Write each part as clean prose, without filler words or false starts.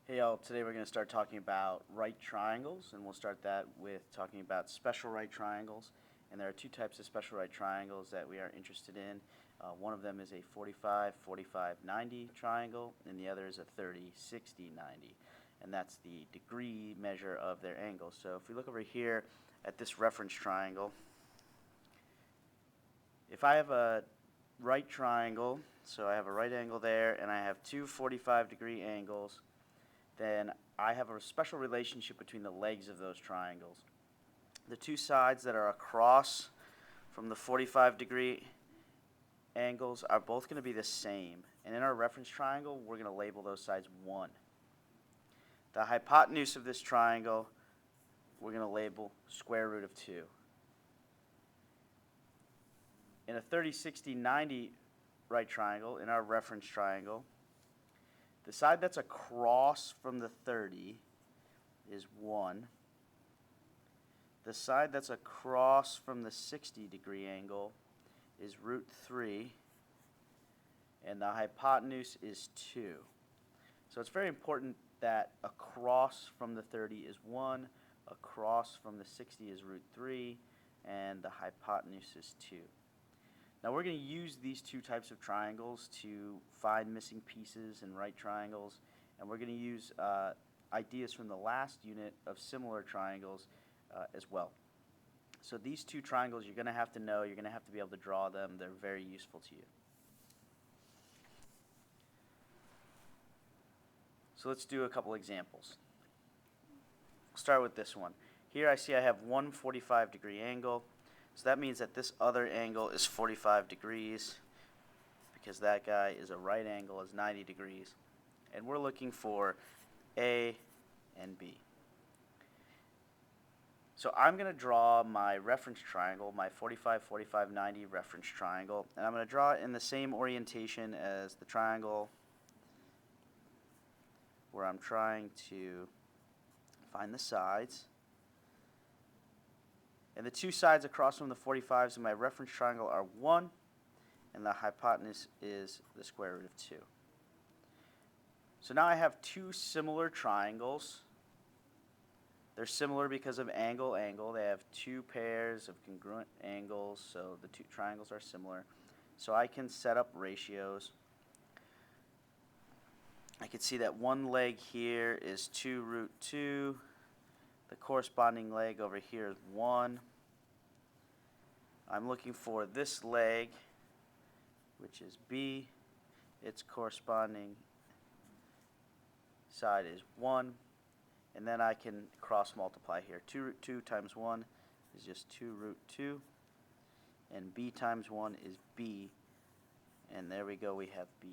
Hey y'all, today we're going to start talking about right triangles, and we'll start that with talking about special right triangles. And there are two types of special right triangles that we are interested in. One of them is a 45, 45, 90 triangle, and the other is a 30, 60, 90. And that's the degree measure of their angles. So if we look over here at this reference triangle, if I have a right triangle, so I have a right angle there, and I have two 45-degree angles, then I have a special relationship between the legs of those triangles. The two sides that are across from the 45-degree angles are both going to be the same. And in our reference triangle, we're going to label those sides 1. The hypotenuse of this triangle, we're going to label square root of 2. In a 30, 60, 90 right triangle, in our reference triangle, the side that's across from the 30 is 1. The side that's across from the 60-degree angle is root 3. And the hypotenuse is 2. So it's very important that across from the 30 is 1, across from the 60 is root 3, and the hypotenuse is 2. Now we're going to use these two types of triangles to find missing pieces in right triangles, and we're going to use ideas from the last unit of similar triangles as well. So these two triangles you're going to have to know, you're going to have to be able to draw them. They're very useful to you. So let's do a couple examples. We'll start with this one. Here I see I have one 45-degree angle. So that means that this other angle is 45 degrees because that guy is a right angle, is 90 degrees. And we're looking for A and B. So I'm going to draw my reference triangle, my 45, 45, 90 reference triangle, and I'm going to draw it in the same orientation as the triangle where I'm trying to find the sides. And the two sides across from the 45s in my reference triangle are 1, and the hypotenuse is the square root of 2. So now I have two similar triangles. They're similar because of angle, angle. They have two pairs of congruent angles, so the two triangles are similar. So I can set up ratios. I can see that one leg here is 2 root 2. The corresponding leg over here is 1. I'm looking for this leg, which is B. Its corresponding side is 1. And then I can cross multiply here. 2 root 2 times 1 is just 2 root 2. And B times 1 is B. And there we go, we have B.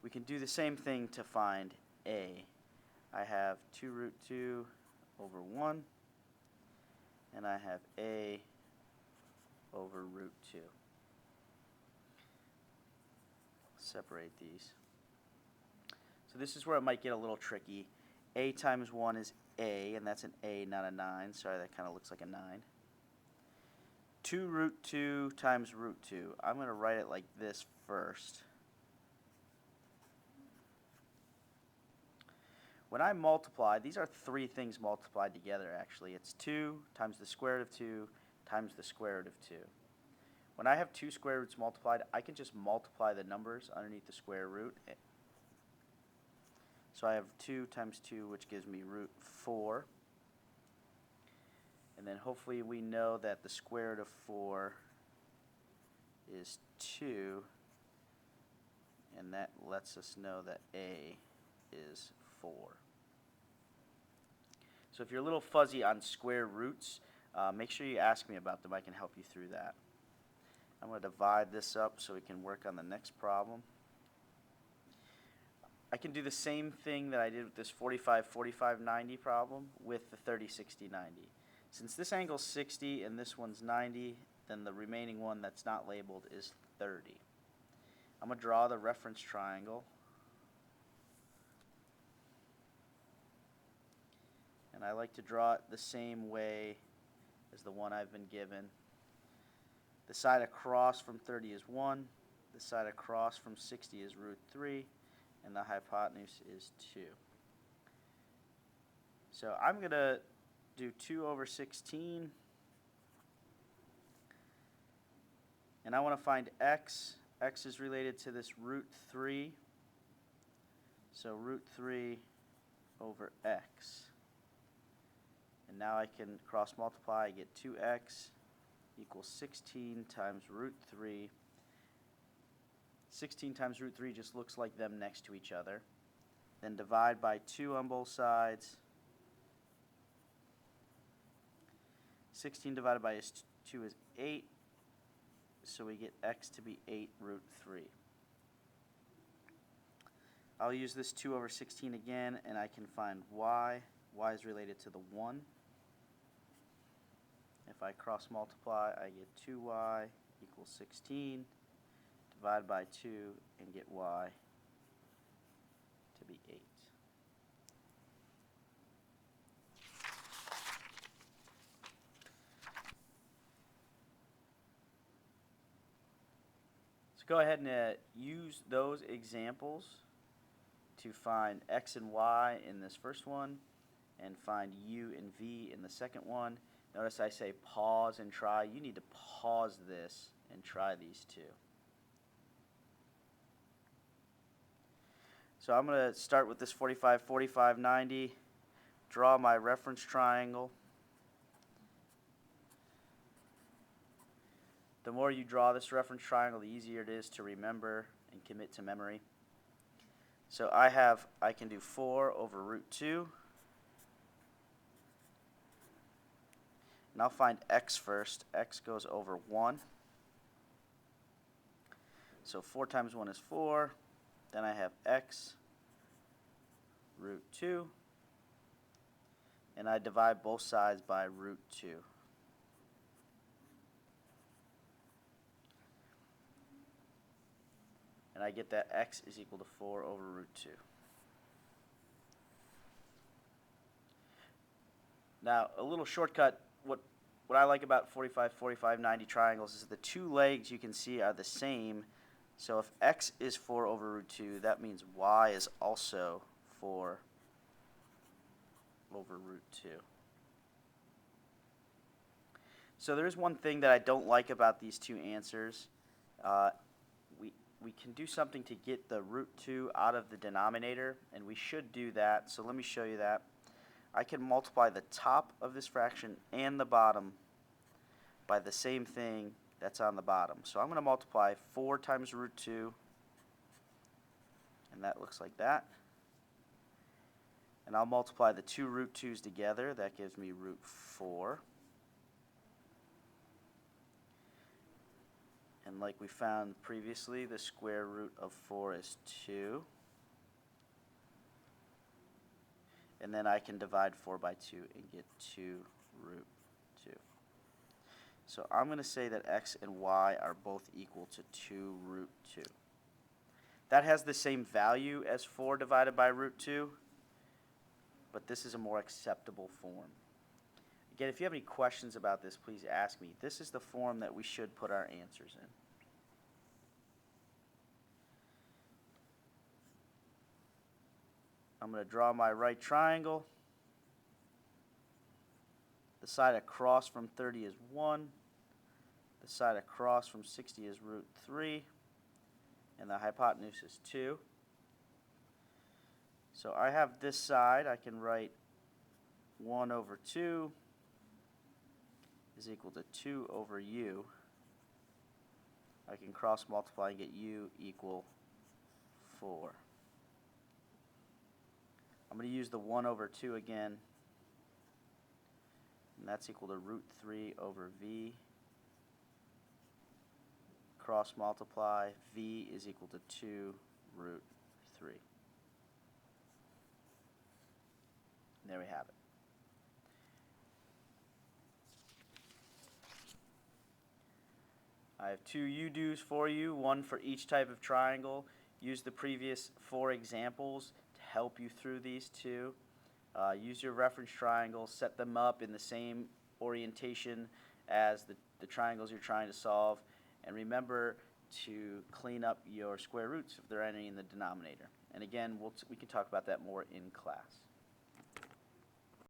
We can do the same thing to find A. I have 2 root 2 over 1, and I have A over root 2. Separate these. So this is where it might get a little tricky. A times 1 is A, and that's an A, not a 9. Sorry, that kind of looks like a 9. 2 root 2 times root 2. I'm going to write it like this first. When I multiply, these are three things multiplied together actually. It's 2 times the square root of 2 times the square root of 2. When I have two square roots multiplied, I can just multiply the numbers underneath the square root. So I have 2 times 2, which gives me root 4. And then hopefully we know that the square root of 4 is 2. And that lets us know that A is 4. So if you're a little fuzzy on square roots, make sure you ask me about them. I can help you through that. I'm going to divide this up so we can work on the next problem. I can do the same thing that I did with this 45, 45, 90 problem with the 30, 60, 90. Since this angle's 60 and this one's 90, then the remaining one that's not labeled is 30. I'm going to draw the reference triangle. And I like to draw it the same way as the one I've been given. The side across from 30 is 1. The side across from 60 is root 3. and the hypotenuse is 2. So I'm going to do 2 over 16, and I want to find x. X is related to this root 3, so root 3 over x. And now I can cross multiply. I get 2x equals 16 times root 3. 16 times root 3 just looks like them next to each other. Then divide by 2 on both sides. 16 divided by 2 is 8, so we get x to be 8 root 3. I'll use this 2 over 16 again, and I can find y. Y is related to the 1. If I cross multiply, I get 2y equals 16. Divide by 2 and get y to be 8. So go ahead and use those examples to find x and y in this first one and find u and v in the second one. Notice I say pause and try. You need to pause this and try these two. So I'm going to start with this 45, 45, 90, draw my reference triangle. The more you draw this reference triangle, the easier it is to remember and commit to memory. So I can do 4 over root 2. And I'll find x first. X goes over 1. So 4 times 1 is 4. Then I have x root 2. And I divide both sides by root 2. And I get that x is equal to 4 over root 2. Now, a little shortcut, what I like about 45, 45, 90 triangles is the two legs you can see are the same. So if x is 4 over root 2, that means y is also 4 over root 2. So there is one thing that I don't like about these two answers. We can do something to get the root 2 out of the denominator, and we should do that. So let me show you that. I can multiply the top of this fraction and the bottom by the same thing that's on the bottom. So I'm going to multiply 4 times root 2, and that looks like that. And I'll multiply the two root 2's together. That gives me root 4. And like we found previously, the square root of 4 is 2. And then I can divide 4 by 2 and get 2 root 2. So I'm going to say that x and y are both equal to 2 root 2. That has the same value as 4 divided by root 2, but this is a more acceptable form. Again, if you have any questions about this, please ask me. This is the form that we should put our answers in. I'm going to draw my right triangle. The side across from 30 is 1. The side across from 60 is root 3. And the hypotenuse is 2. So I have this side. I can write 1 over 2 is equal to 2 over u. I can cross multiply and get u equal 4. I'm going to use the 1 over 2 again, and that's equal to root 3 over v. Cross multiply, v is equal to 2 root 3. And there we have it. I have 2 u-dos for you, one for each type of triangle. Use the previous 4 examples to help you through these two. Use your reference triangles, set them up in the same orientation as the triangles you're trying to solve. And remember, to clean up your square roots if there are any in the denominator. And again, we can talk about that more in class.